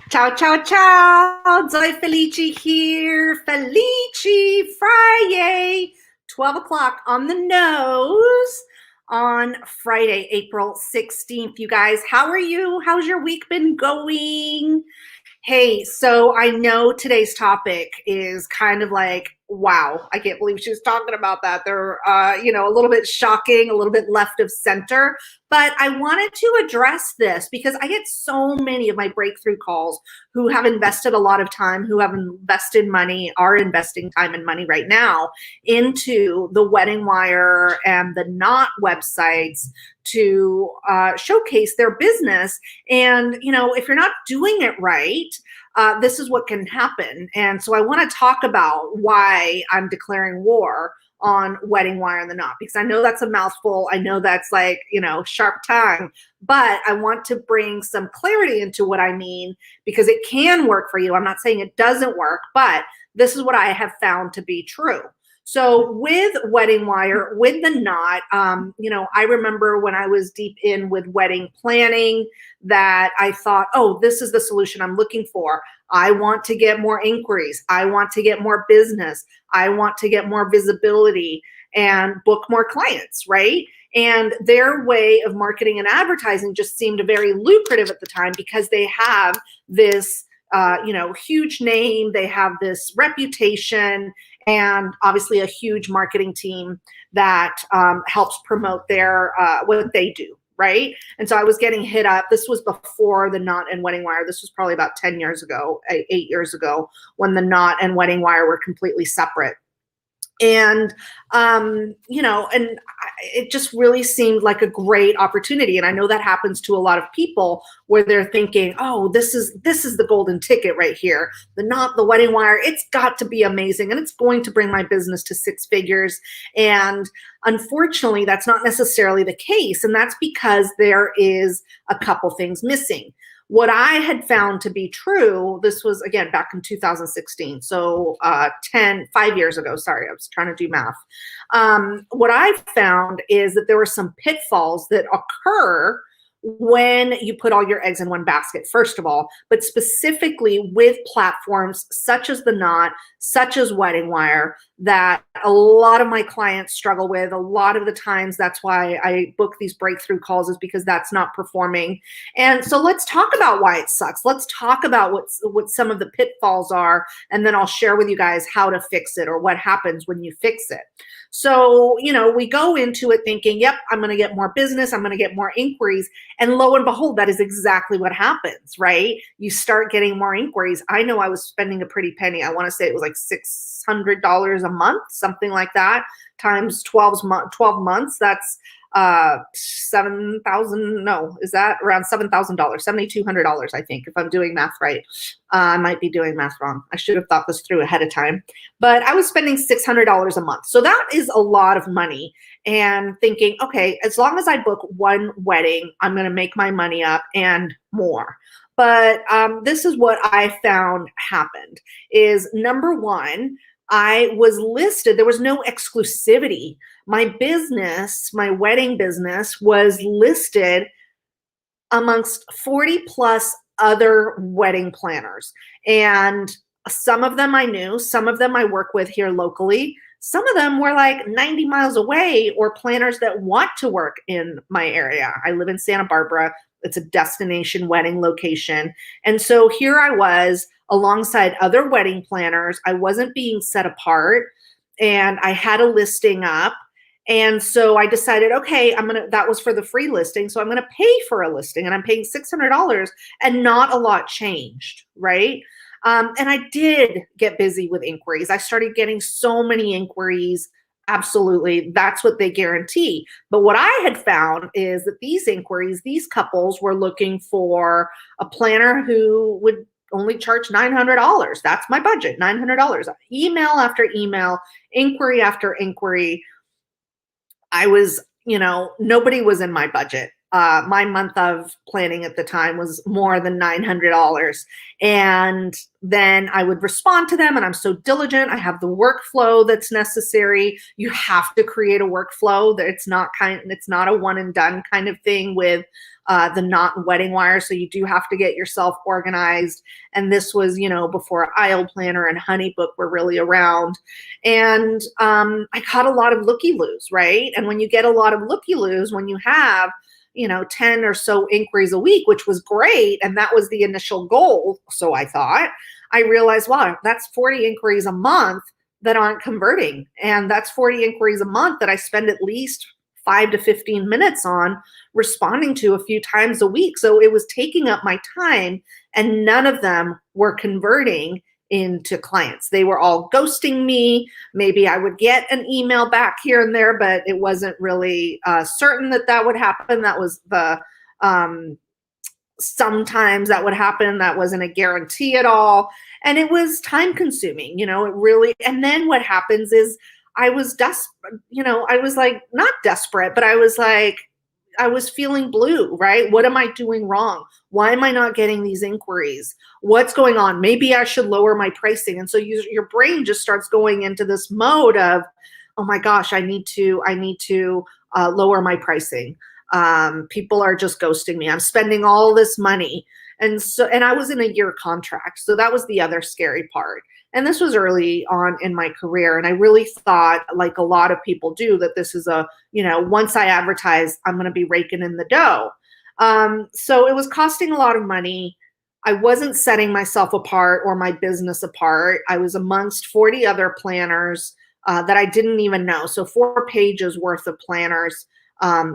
Ciao, ciao, ciao. Zoe Felici here. Felici Friday, 12 o'clock on the nose on Friday, April 16th. You guys, how are you? How's your week been going? Hey, so I know today's topic is kind of like, wow, I can't believe she was talking about that. They're, a little bit shocking, a little bit left of center. But I wanted to address this because I get so many of my breakthrough calls who have invested a lot of time, who have invested money, are investing time and money right now into the Wedding Wire and the Knot websites to showcase their business. And, if you're not doing it right, this is what can happen. And so I want to talk about why I'm declaring war on Wedding Wire and the Knot, because I know that's a mouthful. I know that's like, sharp tongue, but I want to bring some clarity into what I mean, because it can work for you. I'm not saying it doesn't work, but this is what I have found to be true. So with Wedding Wire, with the Knot, I remember when I was deep in with wedding planning that I thought, oh, this is the solution I'm looking for. I want to get more inquiries. I want to get more business. I want to get more visibility and book more clients, right? And their way of marketing and advertising just seemed very lucrative at the time because they have this huge name, they have this reputation, and obviously a huge marketing team that helps promote their what they do, right? And so I was getting hit up. This was before the Knot and Wedding Wire. This was probably about 10 years ago, 8 years ago, when the Knot and Wedding Wire were completely separate. And and it just really seemed like a great opportunity. And I know that happens to a lot of people where they're thinking, oh, this is the golden ticket right here. The Knot, the Wedding Wire, it's got to be amazing and it's going to bring my business to six figures. And unfortunately, that's not necessarily the case. And that's because there is a couple things missing. What I had found to be true, this was again back in 2016, so 5 years ago. Sorry, I was trying to do math. What I found is that there were some pitfalls that occur when you put all your eggs in one basket, first of all, but specifically with platforms such as the Knot, such as Wedding Wire, that a lot of my clients struggle with. A lot of the times, that's why I book these breakthrough calls, is because that's not performing. And so let's talk about why it sucks. Let's talk about what some of the pitfalls are, and then I'll share with you guys how to fix it or what happens when you fix it. So, we go into it thinking, yep, I'm going to get more business. I'm going to get more inquiries. And lo and behold, that is exactly what happens, right? You start getting more inquiries. I know I was spending a pretty penny. I want to say it was like $600 a month, something like that, times 12 months. That's 7,000. No, is that around $7,000, $7,200, I think, if I'm doing math right. I might be doing math wrong. I should have thought this through ahead of time, but I was spending $600 a month. So that is a lot of money, and thinking, okay, as long as I book one wedding, I'm going to make my money up and more. But this is what I found happened is, number one, I was listed. There was no exclusivity. My business, my wedding business, was listed amongst 40 plus other wedding planners. And some of them I knew, some of them I work with here locally. Some of them were like 90 miles away, or planners that want to work in my area. I live in Santa Barbara. It's a destination wedding location. And so here I was alongside other wedding planners. I wasn't being set apart, and I had a listing up. And so I decided, okay, that was for the free listing. So I'm going to pay for a listing, and I'm paying $600, and not a lot changed, right? And I did get busy with inquiries. I started getting so many inquiries. Absolutely. That's what they guarantee. But what I had found is that these inquiries, these couples were looking for a planner who would only charge $900. That's my budget, $900. Email after email, inquiry after inquiry. I was, nobody was in my budget. My month of planning at the time was more than $900. And then I would respond to them, and I'm so diligent. I have the workflow that's necessary. You have to create a workflow that it's not a one and done kind of thing with the Knot and Wedding Wire. So you do have to get yourself organized. And this was, before Aisle Planner and Honeybook were really around. And I caught a lot of looky-loos, right? And when you get a lot of looky-loos, when you have 10 or so inquiries a week, which was great. And that was the initial goal. So I thought, I realized, wow, that's 40 inquiries a month that aren't converting. And that's 40 inquiries a month that I spend at least 5 to 15 minutes on responding to a few times a week. So it was taking up my time, and none of them were converting into clients. They were all ghosting me. Maybe I would get an email back here and there, but it wasn't really certain that would happen. That was the sometimes that would happen. That wasn't a guarantee at all. And it was time consuming, it really. And then what happens is I was desperate, I was like, not desperate, but I was feeling blue, right? What am I doing wrong? Why am I not getting these inquiries? What's going on? Maybe I should lower my pricing. And so your brain just starts going into this mode of, oh my gosh, I need to lower my pricing. People are just ghosting me. I'm spending all this money. And I was in a year contract. So that was the other scary part. And this was early on in my career. And I really thought, like a lot of people do, that this is once I advertise, I'm going to be raking in the dough. So it was costing a lot of money. I wasn't setting myself apart or my business apart. I was amongst 40 other planners that I didn't even know. So 4 pages worth of planners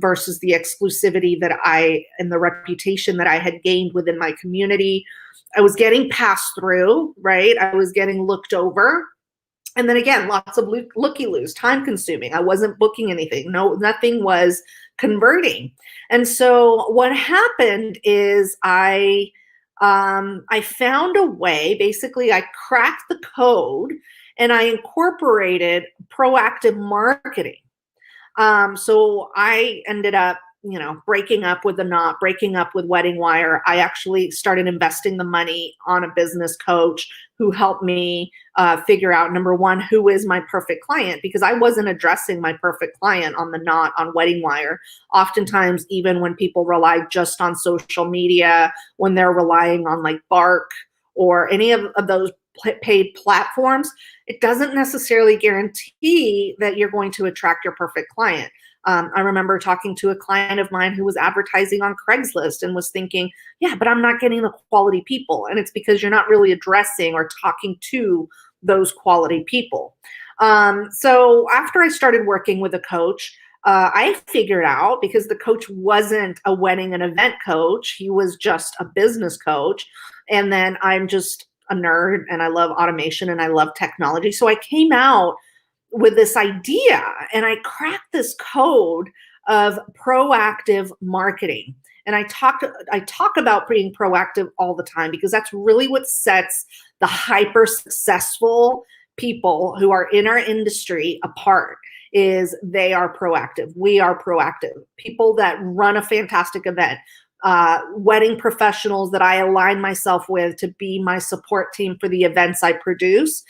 versus the exclusivity and the reputation that I had gained within my community. I was getting passed through, right? I was getting looked over. And then again, lots of looky-loos, time consuming. I wasn't booking anything. No, nothing was converting. And so what happened is I found a way. Basically, I cracked the code and I incorporated proactive marketing. So I ended up, breaking up with the Knot, breaking up with Wedding Wire. I actually started investing the money on a business coach who helped me figure out, number one, who is my perfect client, because I wasn't addressing my perfect client on the Knot, on Wedding Wire. Oftentimes, even when people rely just on social media, when they're relying on like Bark or any of those paid platforms, it doesn't necessarily guarantee that you're going to attract your perfect client. I remember talking to a client of mine who was advertising on Craigslist and was thinking, yeah, but I'm not getting the quality people. And it's because you're not really addressing or talking to those quality people. So after I started working with a coach, I figured out, because the coach wasn't a wedding and event coach, he was just a business coach. And then I'm just a nerd and I love automation and I love technology. So I came out with this idea and I cracked this code of proactive marketing. And I talk about being proactive all the time, because that's really what sets the hyper successful people who are in our industry apart. Is they are proactive. We are proactive. People that run a fantastic event, wedding professionals that I align myself with to be my support team for the events I produce.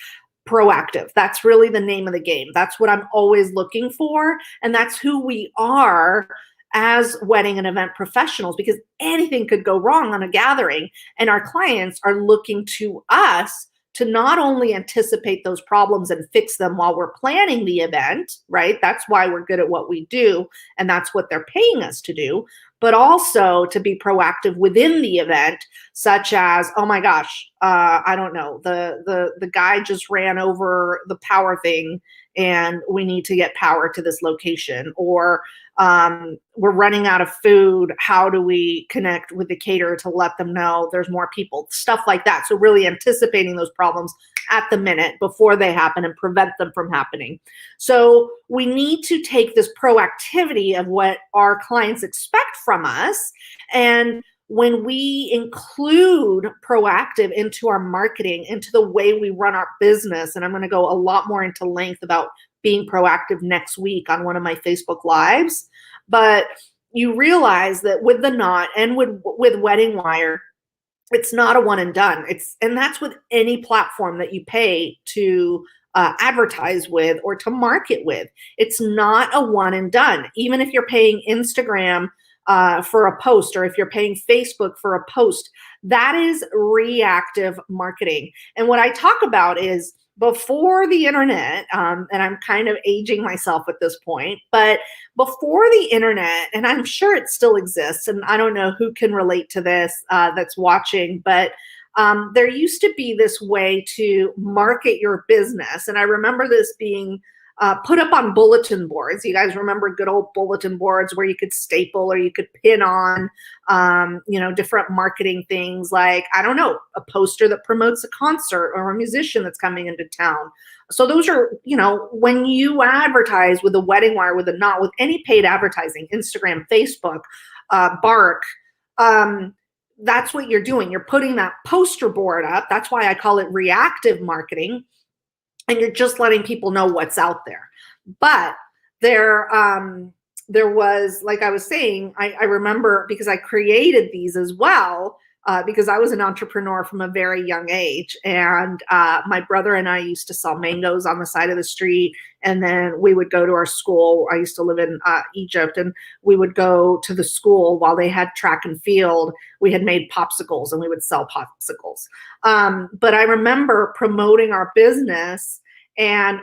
Proactive. That's really the name of the game. That's what I'm always looking for. And that's who we are as wedding and event professionals, because anything could go wrong on a gathering. And our clients are looking to us to not only anticipate those problems and fix them while we're planning the event, right? That's why we're good at what we do. And that's what they're paying us to do. But also to be proactive within the event, such as, oh my gosh, I don't know, the guy just ran over the power thing and we need to get power to this location. Or we're running out of food. How do we connect with the caterer to let them know there's more people? Stuff like that. So really anticipating those problems at the minute before they happen and prevent them from happening. So we need to take this proactivity of what our clients expect from us. And when we include proactive into our marketing, into the way we run our business, and I'm going to go a lot more into length about being proactive next week on one of my Facebook Lives, but you realize that with the Knot and with Wedding Wire, it's not a one and done. And that's with any platform that you pay to advertise with or to market with. It's not a one and done. Even if you're paying Instagram for a post, or if you're paying Facebook for a post, that is reactive marketing. And what I talk about is before the internet, and I'm kind of aging myself at this point, but before the internet, and I'm sure it still exists, and I don't know who can relate to this that's watching, but there used to be this way to market your business. And I remember this being put up on bulletin boards. You guys remember good old bulletin boards where you could staple or you could pin on, different marketing things like, I don't know, a poster that promotes a concert or a musician that's coming into town. So those are, when you advertise with a wedding wire, with any paid advertising, Instagram, Facebook, Bark, that's what you're doing. You're putting that poster board up. That's why I call it reactive marketing. And you're just letting people know what's out there. But there was, like I was saying, I remember, because I created these as well, because I was an entrepreneur from a very young age. And my brother and I used to sell mangoes on the side of the street. And then we would go to our school. I used to live in Egypt, and we would go to the school while they had track and field. We had made popsicles, and we would sell popsicles. But I remember promoting our business and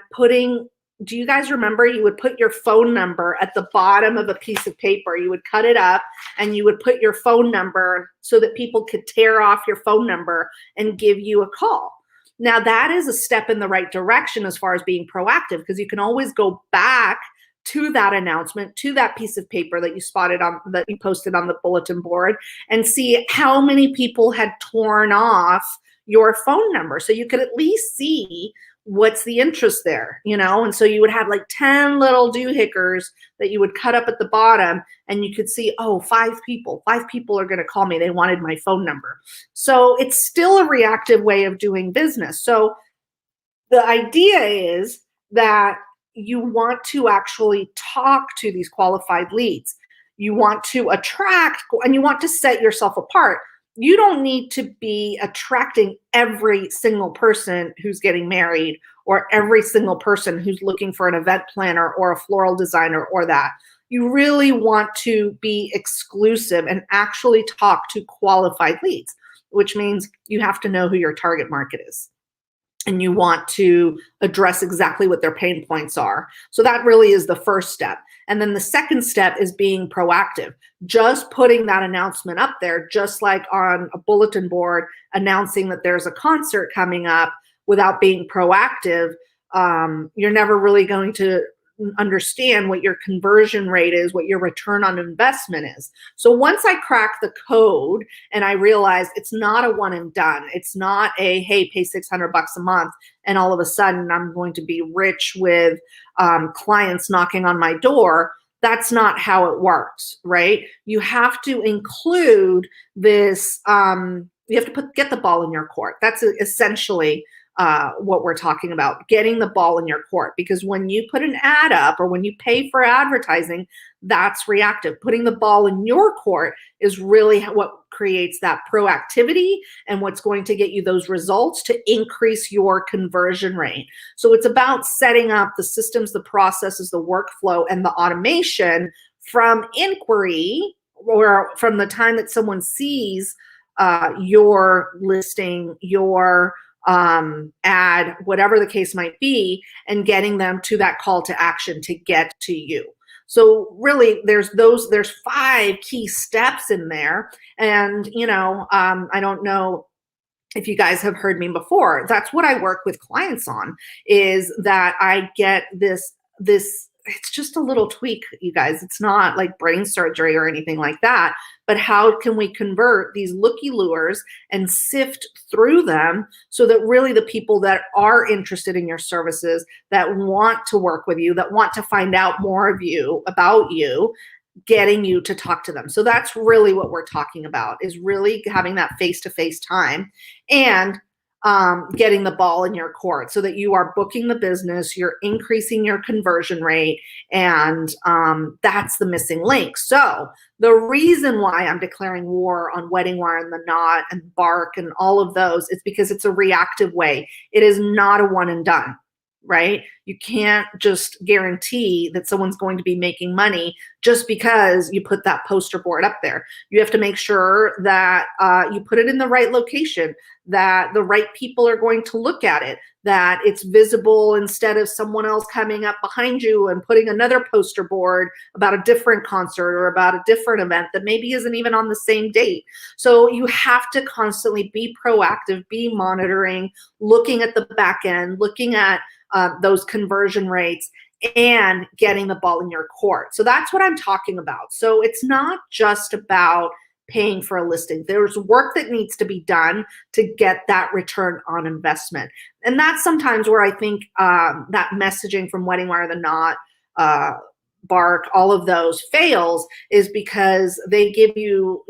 do you guys remember, you would put your phone number at the bottom of a piece of paper. You would cut it up and you would put your phone number so that people could tear off your phone number and give you a call. Now that is a step in the right direction as far as being proactive, because you can always go back to that announcement, to that piece of paper that you posted on the bulletin board, and see how many people had torn off your phone number. So you could at least see what's the interest there, and so you would have like 10 little doohickers that you would cut up at the bottom, and you could see, oh, 5 people are going to call me. They wanted my phone number. So it's still a reactive way of doing business. So the idea is that you want to actually talk to these qualified leads. You want to attract, and you want to set yourself apart. You don't need to be attracting every single person who's getting married, or every single person who's looking for an event planner or a floral designer or that. You really want to be exclusive and actually talk to qualified leads, which means you have to know who your target market is. And you want to address exactly what their pain points are. So that really is the first step. And then the second step is being proactive. Just putting that announcement up there, just like on a bulletin board announcing that there's a concert coming up, without being proactive, you're never really going to understand what your conversion rate is, what your return on investment is. So once I crack the code and I realize it's not a one and done, it's not a, hey, pay $600 a month and all of a sudden I'm going to be rich with clients knocking on my door. That's not how it works, right? You have to include this, you have to get the ball in your court. That's essentially what we're talking about, getting the ball in your court. Because when you put an ad up or when you pay for advertising, that's reactive. Putting the ball in your court is really what creates that proactivity and what's going to get you those results to increase your conversion rate. So it's about setting up the systems, the processes, the workflow, and the automation from inquiry, or from the time that someone sees your listing, your ad, whatever the case might be, and getting them to that call to action to get to you. So really there's 5 key steps in there. And, I don't know if you guys have heard me before, that's what I work with clients on, is that I get this, it's just a little tweak, you guys. It's not like brain surgery or anything like that, but how can we convert these looky-loos and sift through them so that really the people that are interested in your services, that want to work with you, that want to find out more of you, about you, getting you to talk to them. So that's really what we're talking about, is really having that face-to-face time and getting the ball in your court so that you are booking the business, you're increasing your conversion rate, and that's the missing link. So the reason why I'm declaring war on Wedding Wire and The Knot and Bark and all of those is because it's a reactive way. It is not a one and done. right? You can't just guarantee that someone's going to be making money just because you put that poster board up there. You have to make sure that you put it in the right location, that the right people are going to look at it, that it's visible instead of someone else coming up behind you and putting another poster board about a different concert or about a different event that maybe isn't even on the same date. So you have to constantly be proactive, be monitoring, looking at the back end, looking at those conversion rates, and getting the ball in your court. So that's what I'm talking about. So it's not just about paying for a listing. There's work that needs to be done to get that return on investment. And that's sometimes where I think that messaging from Wedding Wire, The Knot, Bark, all of those fails, is because they give you,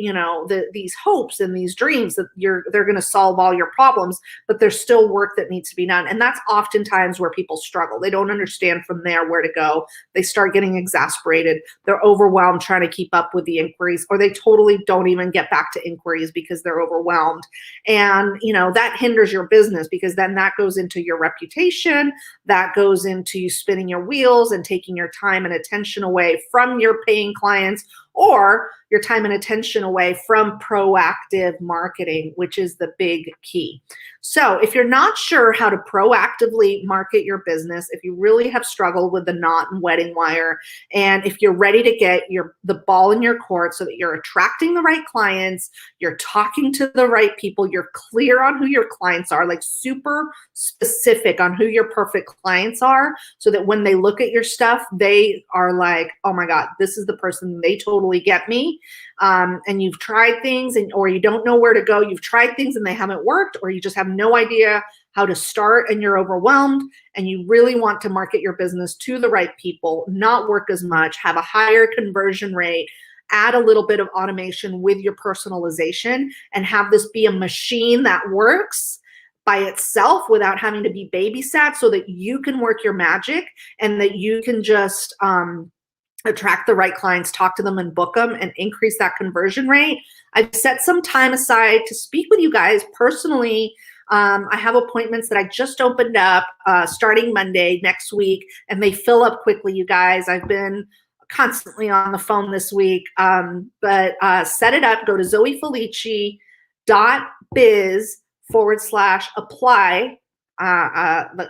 these hopes and these dreams that they're going to solve all your problems, but there's still work that needs to be done. And that's oftentimes where people struggle. They don't understand from there where to go. They start getting exasperated. They're overwhelmed trying to keep up with the inquiries, or they totally don't even get back to inquiries because they're overwhelmed. And, that hinders your business, because then that goes into your reputation, that goes into you spinning your wheels and taking your time and attention away from your paying clients, or your time and attention away from proactive marketing, which is the big key. So if you're not sure how to proactively market your business, if you really have struggled with The Knot and Wedding Wire, and if you're ready to get the ball in your court so that you're attracting the right clients, you're talking to the right people, you're clear on who your clients are, like super specific on who your perfect clients are, so that when they look at your stuff, they are like, oh my God, this is the person, they totally get me. And you've tried things, or you don't know where to go. You've tried things and they haven't worked, or you just have no idea how to start and you're overwhelmed, and you really want to market your business to the right people, not work as much, have a higher conversion rate, add a little bit of automation with your personalization, and have this be a machine that works by itself without having to be babysat, so that you can work your magic and that you can just attract the right clients, talk to them and book them, and increase that conversion rate. I've set some time aside to speak with you guys personally. I have appointments that I just opened up starting Monday next week, and they fill up quickly, you guys. I've been constantly on the phone this week, but set it up. Go to zoefelici.biz/apply.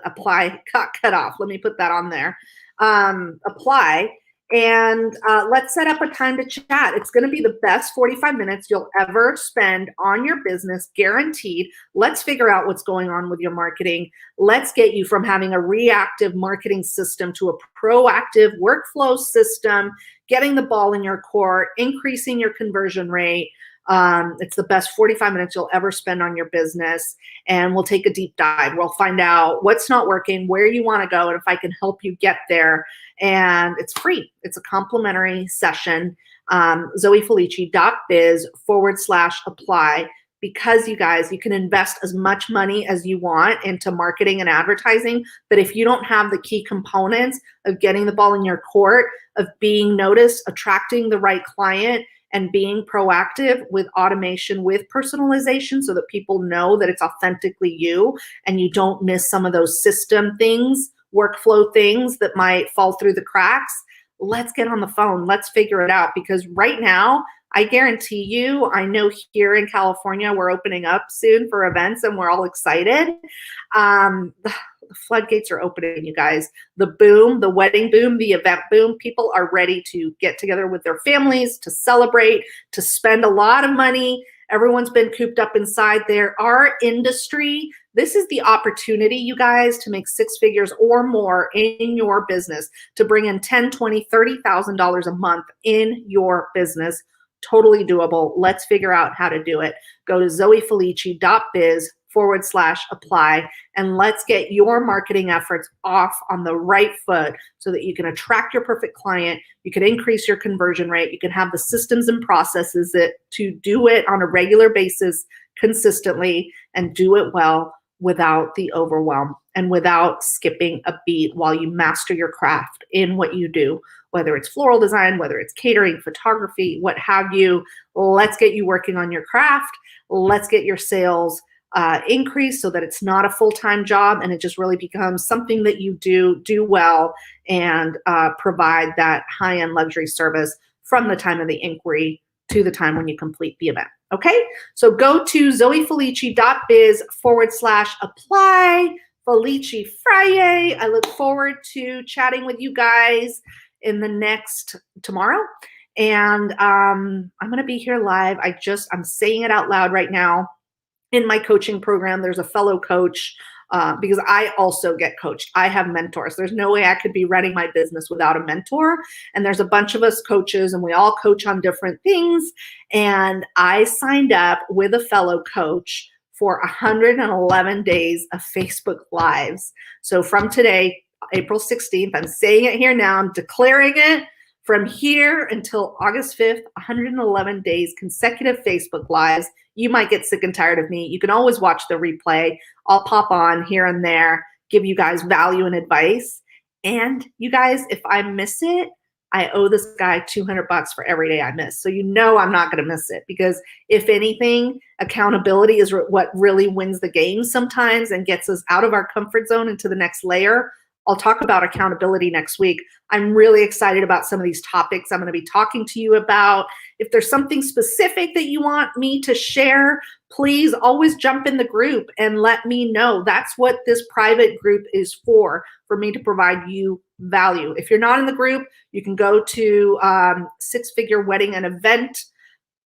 Apply cut off. Let me put that on there. Apply. And let's set up a time to chat. It's going to be the best 45 minutes you'll ever spend on your business, guaranteed. Let's figure out what's going on with your marketing. Let's get you from having a reactive marketing system to a proactive workflow system, getting the ball in your court, increasing your conversion rate. It's the best 45 minutes you'll ever spend on your business, and we'll take a deep dive. We'll find out what's not working, where you want to go, and if I can help you get there. And it's free. It's a complimentary session. zoefelici.biz/apply, because you guys, you can invest as much money as you want into marketing and advertising, but if you don't have the key components of getting the ball in your court, of being noticed, attracting the right client, and being proactive with automation, with personalization, so that people know that it's authentically you and you don't miss some of those system things, workflow things that might fall through the cracks, let's get on the phone. Let's figure it out, because right now, I guarantee you, I know here in California, we're opening up soon for events and we're all excited. The floodgates are opening, you guys. The boom, the wedding boom, the event boom, people are ready to get together with their families, to celebrate, to spend a lot of money. Everyone's been cooped up inside there. Our industry, this is the opportunity, you guys, to make 6 figures or more in your business, to bring in $10,000, $20,000, $30,000 a month in your business. Totally doable. Let's figure out how to do it. Go to zoefelici.biz/apply, and let's get your marketing efforts off on the right foot, so that you can attract your perfect client, you can increase your conversion rate, you can have the systems and processes to do it on a regular basis consistently, and do it well without the overwhelm and without skipping a beat, while you master your craft in what you do, whether it's floral design, whether it's catering, photography, what have you. Let's get you working on your craft. Let's get your sales increase so that it's not a full-time job and it just really becomes something that you do well and provide that high-end luxury service from the time of the inquiry to the time when you complete the event. Okay, so go to zoefelici.biz/apply. Felici Friday. I look forward to chatting with you guys in the next tomorrow. And I'm going to be here live. I'm saying it out loud right now. In my coaching program, there's a fellow coach because I also get coached. I have mentors. There's no way I could be running my business without a mentor. And there's a bunch of us coaches and we all coach on different things. And I signed up with a fellow coach for 111 days of Facebook Lives. So from today, April 16th, I'm saying it here now, I'm declaring it. From here until August 5th, 111 days, consecutive Facebook Lives. You might get sick and tired of me. You can always watch the replay. I'll pop on here and there, give you guys value and advice. And you guys, if I miss it, I owe this guy $200 for every day I miss. So you know I'm not going to miss it because if anything, accountability is what really wins the game sometimes and gets us out of our comfort zone into the next layer. I'll talk about accountability next week. I'm really excited about some of these topics I'm going to be talking to you about. If there's something specific that you want me to share, please always jump in the group and let me know. That's what this private group is for me to provide you value. If you're not in the group, you can go to Six Figure Wedding and Event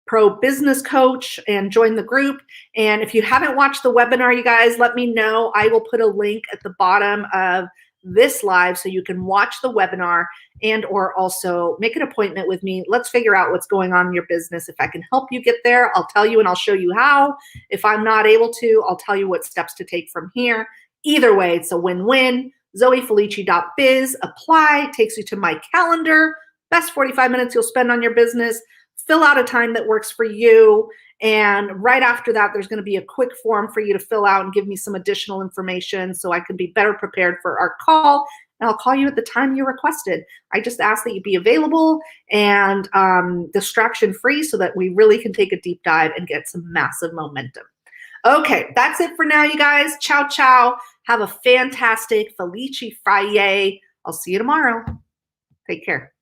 Pro Business Coach and join the group. And if you haven't watched the webinar, you guys, let me know. I will put a link at the bottom of this live so you can watch the webinar and or also make an appointment with me. Let's figure out what's going on in your business. If I can help you get there, I'll tell you and I'll show you how. If I'm not able to, I'll tell you what steps to take from here. Either way, it's a win-win. zoefelici.biz, apply, takes you to my calendar. Best 45 minutes you'll spend on your business. Fill out a time that works for you. And right after that, there's going to be a quick form for you to fill out and give me some additional information so I can be better prepared for our call. And I'll call you at the time you requested. I just ask that you be available and distraction-free so that we really can take a deep dive and get some massive momentum. Okay, that's it for now, you guys. Ciao, ciao. Have a fantastic Felici Friday. I'll see you tomorrow. Take care.